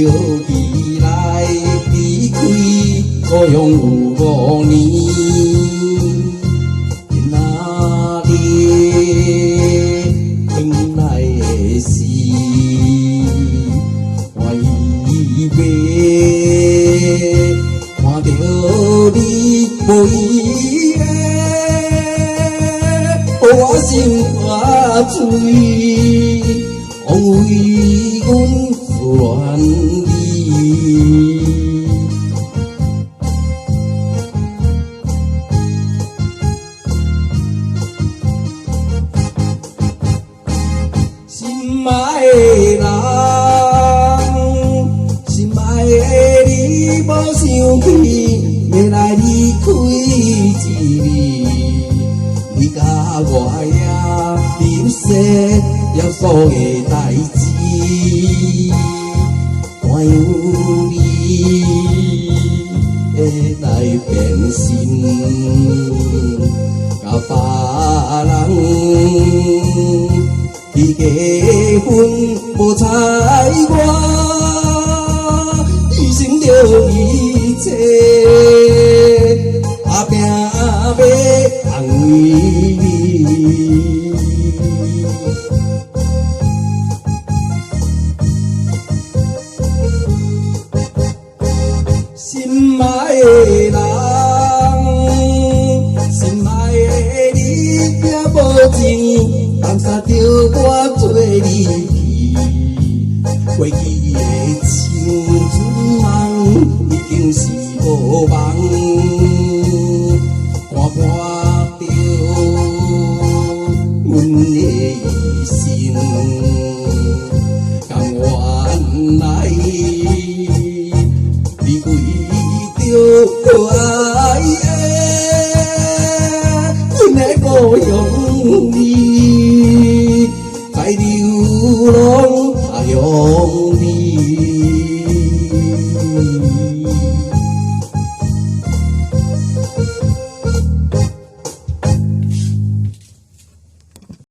着你来离开，故乡有5年。哪里返来的时，我以为看到你无依的，我心花醉，枉为阮恋你。心爱的人，心爱的你，无想起要来离开一日，你甲我也认识了所有代志，怎样你会来变心，甲别人？你结婚无睬我，牺牲着一切，打拼要安慰你。心爱的人，心爱的你，拼无钱。放下着我做离去，过去的青春梦已经是无望，看破着阮的一生，甘愿来离开着可爱的阮的故乡。